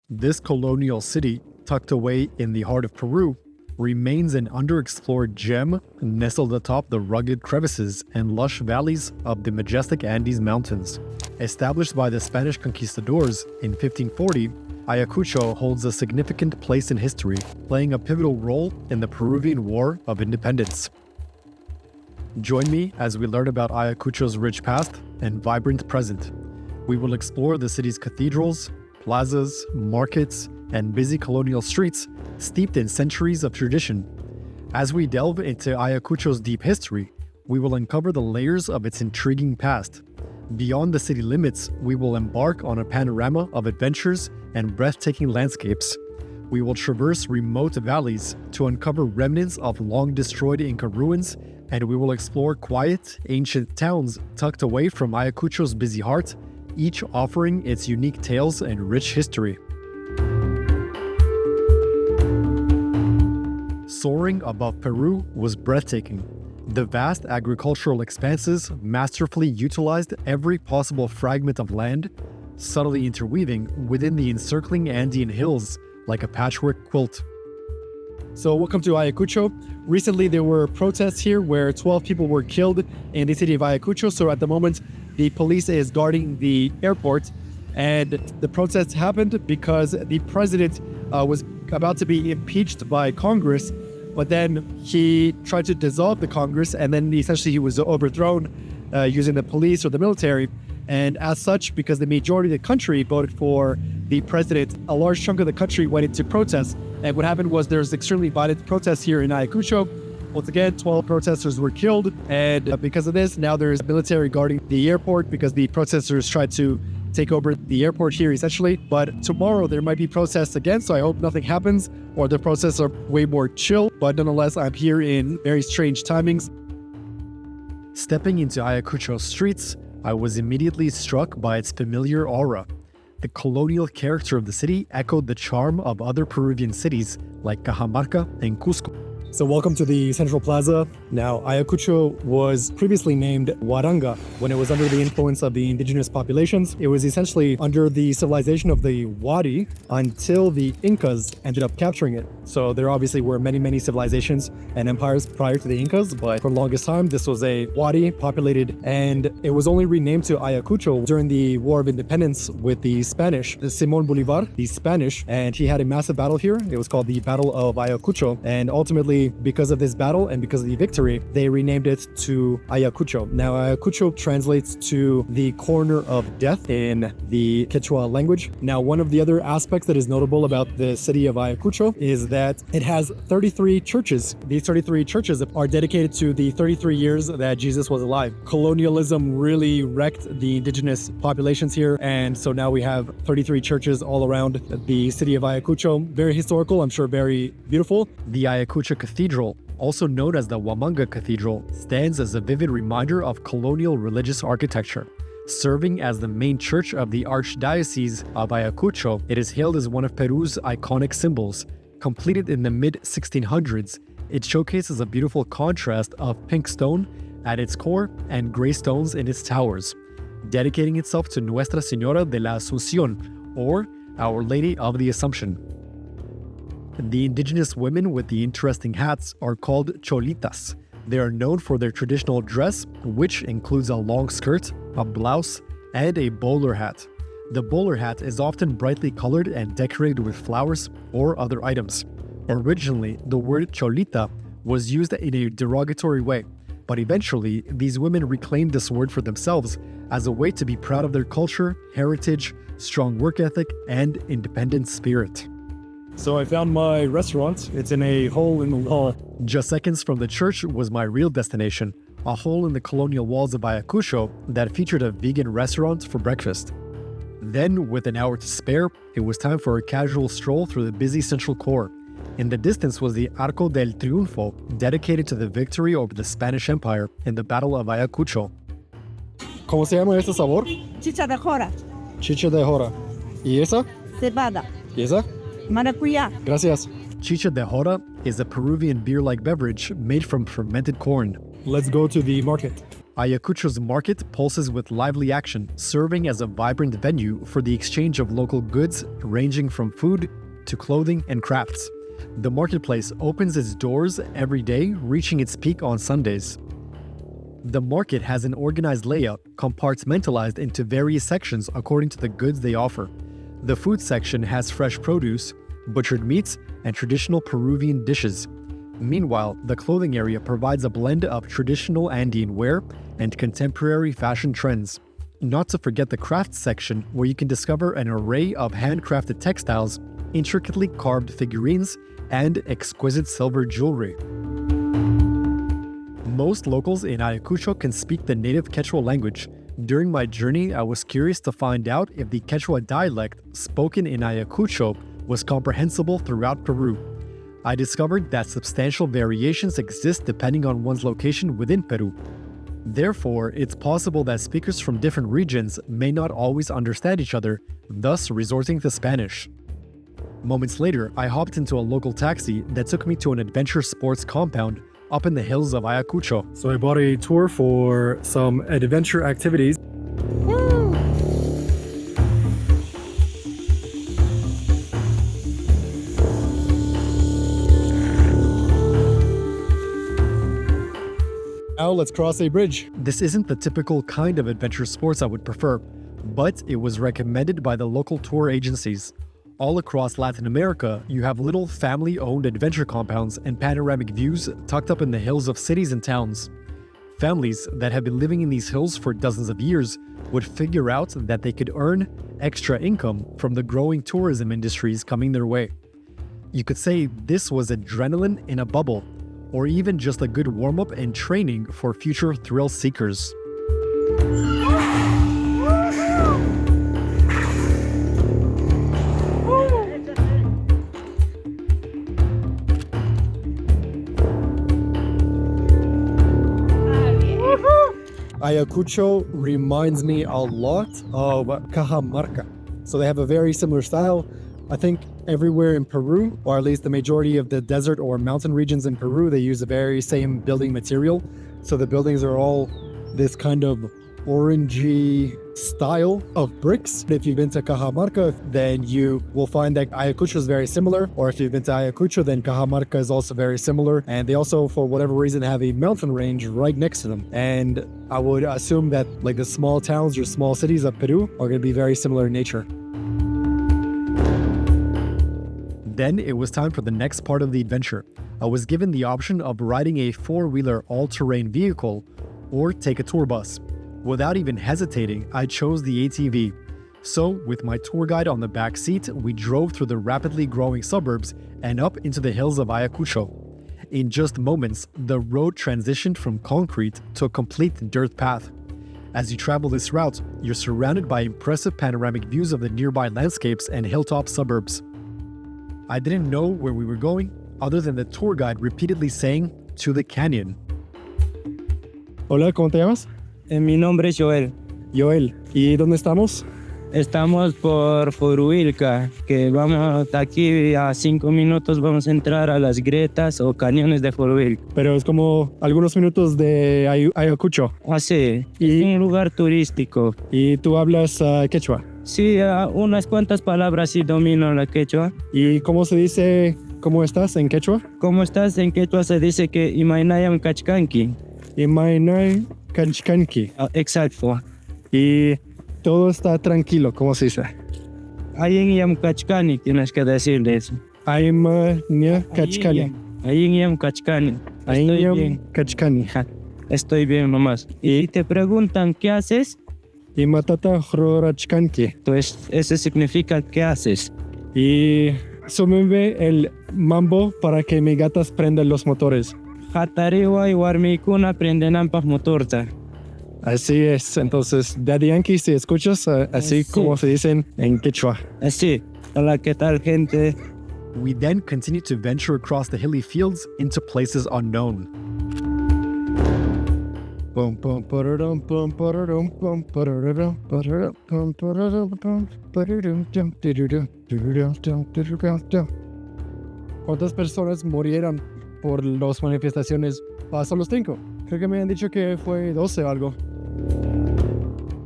This colonial city, tucked away in the heart of Peru, remains an underexplored gem nestled atop the rugged crevices and lush valleys of the majestic Andes Mountains. Established by the Spanish conquistadors in 1540, Ayacucho holds a significant place in history, playing a pivotal role in the Peruvian War of Independence. Join me as we learn about Ayacucho's rich past and vibrant present. We will explore the city's cathedrals, plazas, markets, and busy colonial streets steeped in centuries of tradition. As we delve into Ayacucho's deep history, we will uncover the layers of its intriguing past. Beyond the city limits, we will embark on a panorama of adventures and breathtaking landscapes. We will traverse remote valleys to uncover remnants of long-destroyed Inca ruins, and we will explore quiet, ancient towns tucked away from Ayacucho's busy heart, each offering its unique tales and rich history. Soaring above Peru was breathtaking. The vast agricultural expanses masterfully utilized every possible fragment of land, subtly interweaving within the encircling Andean hills like a patchwork quilt. So welcome to Ayacucho. Recently there were protests here where 12 people were killed in the city of Ayacucho. So at the moment, the police is guarding the airport, and the protests happened because the president was about to be impeached by Congress, but then he tried to dissolve the Congress, and then essentially he was overthrown using the police or the military. And as such, because the majority of the country voted for the president, a large chunk of the country went into protest. And what happened was there's extremely violent protests here in Ayacucho. Once again, 12 protesters were killed. And because of this, now there's military guarding the airport because the protesters tried to take over the airport here essentially. But tomorrow there might be protests again, so I hope nothing happens or the protests are way more chill. But nonetheless, I'm here in very strange timings. Stepping into Ayacucho's streets, I was immediately struck by its familiar aura. The colonial character of the city echoed the charm of other Peruvian cities like Cajamarca and Cusco. So welcome to the Central Plaza. Now, Ayacucho was previously named Huaranga when it was under the influence of the indigenous populations. It was essentially under the civilization of the Wadi until the Incas ended up capturing it. So there obviously were many civilizations and empires prior to the Incas, but for the longest time, this was a Wadi populated, and it was only renamed to Ayacucho during the War of Independence with the Spanish. Simón Bolívar, the Spanish, and he had a massive battle here. It was called the Battle of Ayacucho, and ultimately, because of this battle and because of the victory, they renamed it to Ayacucho. Now, Ayacucho translates to the corner of death in the Quechua language. Now, one of the other aspects that is notable about the city of Ayacucho is that it has 33 churches. These 33 churches are dedicated to the 33 years that Jesus was alive. Colonialism really wrecked the indigenous populations here, and so now we have 33 churches all around the city of Ayacucho. Very historical, I'm sure very beautiful. The Ayacucho Cathedral, also known as the Huamanga Cathedral, stands as a vivid reminder of colonial religious architecture. Serving as the main church of the Archdiocese of Ayacucho, it is hailed as one of Peru's iconic symbols. Completed in the mid-1600s, it showcases a beautiful contrast of pink stone at its core and gray stones in its towers, dedicating itself to Nuestra Señora de la Asunción, or Our Lady of the Assumption. The indigenous women with the interesting hats are called Cholitas. They are known for their traditional dress, which includes a long skirt, a blouse, and a bowler hat. The bowler hat is often brightly colored and decorated with flowers or other items. Originally, the word Cholita was used in a derogatory way, but eventually, these women reclaimed this word for themselves as a way to be proud of their culture, heritage, strong work ethic, and independent spirit. So I found my restaurant. It's in a hole in the wall. Just seconds from the church was my real destination, a hole in the colonial walls of Ayacucho that featured a vegan restaurant for breakfast. Then, with an hour to spare, it was time for a casual stroll through the busy central core. In the distance was the Arco del Triunfo, dedicated to the victory over the Spanish Empire in the Battle of Ayacucho. ¿Cómo se llama este sabor? Chicha de jora. Chicha de jora. ¿Y esa? Cebada. ¿Y esa? Maracuyá. Gracias. Chicha de jora is a Peruvian beer-like beverage made from fermented corn. Let's go to the market. Ayacucho's market pulses with lively action, serving as a vibrant venue for the exchange of local goods ranging from food to clothing and crafts. The marketplace opens its doors every day, reaching its peak on Sundays. The market has an organized layout, compartmentalized into various sections according to the goods they offer. The food section has fresh produce, butchered meats, and traditional Peruvian dishes. Meanwhile, the clothing area provides a blend of traditional Andean wear and contemporary fashion trends. Not to forget the crafts section, where you can discover an array of handcrafted textiles, intricately carved figurines, and exquisite silver jewelry. Most locals in Ayacucho can speak the native Quechua language. During my journey, I was curious to find out if the Quechua dialect spoken in Ayacucho was comprehensible throughout Peru. I discovered that substantial variations exist depending on one's location within Peru. Therefore, it's possible that speakers from different regions may not always understand each other, thus resorting to Spanish. Moments later, I hopped into a local taxi that took me to an adventure sports compound up in the hills of Ayacucho. So I bought a tour for some adventure activities. Now let's cross a bridge. This isn't the typical kind of adventure sports I would prefer, but it was recommended by the local tour agencies. All across Latin America, you have little family-owned adventure compounds and panoramic views tucked up in the hills of cities and towns. Families that have been living in these hills for dozens of years would figure out that they could earn extra income from the growing tourism industries coming their way. You could say this was adrenaline in a bubble, or even just a good warm-up and training for future thrill seekers. Ayacucho reminds me a lot of Cajamarca. So they have a very similar style. I think everywhere in Peru, or at least the majority of the desert or mountain regions in Peru, they use the very same building material. So the buildings are all this kind of orangey style of bricks. If you've been to Cajamarca, then you will find that Ayacucho is very similar. Or if you've been to Ayacucho, then Cajamarca is also very similar. And they also, for whatever reason, have a mountain range right next to them. And I would assume that like the small towns or small cities of Peru are going to be very similar in nature. Then it was time for the next part of the adventure. I was given the option of riding a four-wheeler all-terrain vehicle or take a tour bus. Without even hesitating, I chose the ATV. So, with my tour guide on the back seat, we drove through the rapidly growing suburbs and up into the hills of Ayacucho. In just moments, the road transitioned from concrete to a complete dirt path. As you travel this route, you're surrounded by impressive panoramic views of the nearby landscapes and hilltop suburbs. I didn't know where we were going, other than the tour guide repeatedly saying, "to the canyon." Hola, ¿cómo te llamas? Mi nombre es Joel. Joel. ¿Y dónde estamos? Estamos por Coriouca, que vamos de aquí a 5 minutos vamos a entrar a las grietas o cañones de Coriouca. Pero es como algunos minutos de Ayacucho. Así, es un lugar turístico. ¿Y tú hablas quechua? Sí, unas cuantas palabras sí domino la quechua. ¿Y cómo se dice cómo estás en quechua? ¿Cómo estás en quechua? Se dice que imainayam kachkanki. Imainay kachkanki. Exacto. Y todo está tranquilo, ¿cómo se dice? Ayingyam kachkani, tienes que decirle eso. Ayingyam kachkani. Ayingyam kachkani. Ayingyam kachkani. Estoy bien nomás. Y te preguntan, ¿qué haces? Y matata horachkanki. Entonces, eso significa, ¿qué haces? Y súmeme el mambo para que mis gatas prendan los motores. Hatariwa y warmikuna prenden ampas motorta. Así es, entonces, Daddy Yankee, si escuchas, así como se dicen en quechua. Así, hola, ¿qué tal, gente? We then continued to venture across the hilly fields into places unknown. ¿Cuántas personas murieron por las manifestaciones? Solo 5. Creo que me han dicho que fue 12 o algo.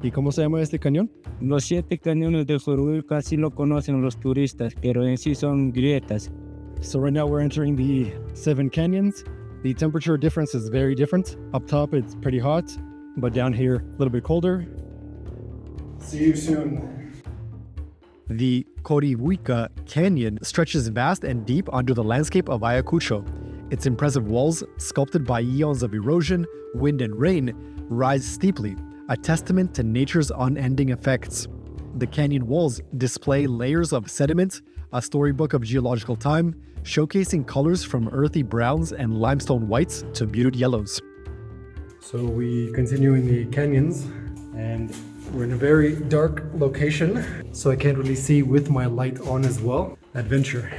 ¿Y cómo se llama este cañón? Los 7 cañones de Coriouca sí lo conocen los turistas, pero en sí son grietas. So right now we're entering the 7 canyons. The temperature difference is very different. Up top it's pretty hot, but down here a little bit colder. See you soon. The Coriouca Canyon stretches vast and deep under the landscape of Ayacucho. Its impressive walls, sculpted by eons of erosion, wind and rain, rise steeply, a testament to nature's unending effects. The canyon walls display layers of sediment, a storybook of geological time, showcasing colors from earthy browns and limestone whites to muted yellows. So we continue in the canyons, and we're in a very dark location, so I can't really see with my light on as well. Adventure.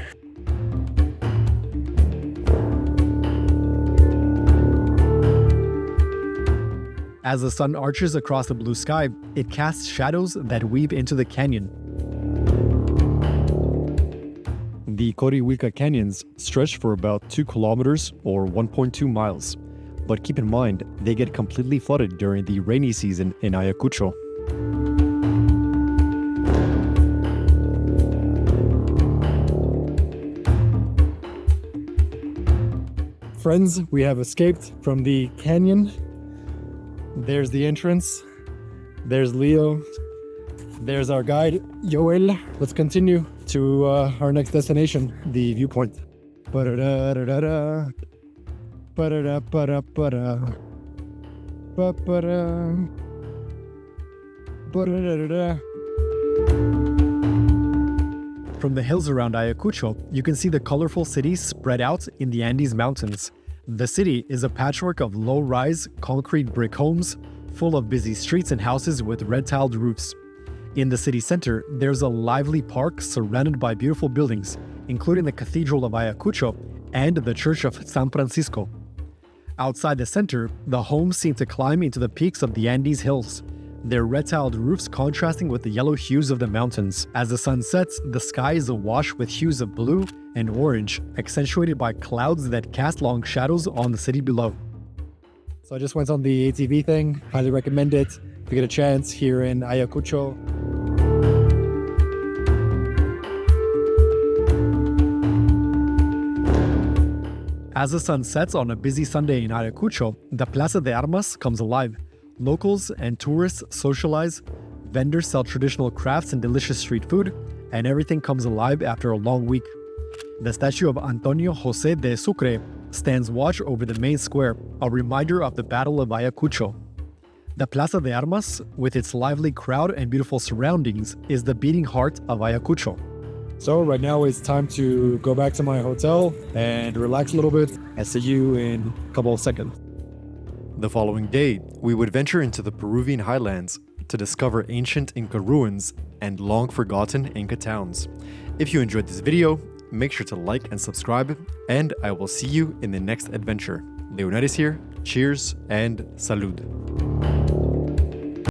As the sun arches across the blue sky, it casts shadows that weave into the canyon. The Coriouca Canyons stretch for about 2 kilometers or 1.2 miles. But keep in mind, they get completely flooded during the rainy season in Ayacucho. Friends, we have escaped from the canyon. There's the entrance. There's Leo. There's our guide, Joel. Let's continue to our next destination, the viewpoint. Ba-da-da-da-da-da. Ba-da-da-ba-da-ba-da. Ba-ba-da. Ba-da-da-da-da. From the hills around Ayacucho, you can see the colorful city spread out in the Andes Mountains. The city is a patchwork of low-rise, concrete brick homes, full of busy streets and houses with red-tiled roofs. In the city center, there's a lively park surrounded by beautiful buildings, including the Cathedral of Ayacucho and the Church of San Francisco. Outside the center, the homes seem to climb into the peaks of the Andes Hills, their red-tiled roofs contrasting with the yellow hues of the mountains. As the sun sets, the sky is awash with hues of blue and orange, accentuated by clouds that cast long shadows on the city below. So I just went on the ATV thing. Highly recommend it if you get a chance here in Ayacucho. As the sun sets on a busy Sunday in Ayacucho, the Plaza de Armas comes alive. Locals and tourists socialize, vendors sell traditional crafts and delicious street food, and everything comes alive after a long week. The statue of Antonio José de Sucre stands watch over the main square, a reminder of the Battle of Ayacucho. The Plaza de Armas, with its lively crowd and beautiful surroundings, is the beating heart of Ayacucho. So right now it's time to go back to my hotel and relax a little bit, and see you in a couple of seconds. The following day, we would venture into the Peruvian highlands to discover ancient Inca ruins and long-forgotten Inca towns. If you enjoyed this video, make sure to like and subscribe, and I will see you in the next adventure. Leonidas here, cheers and salud.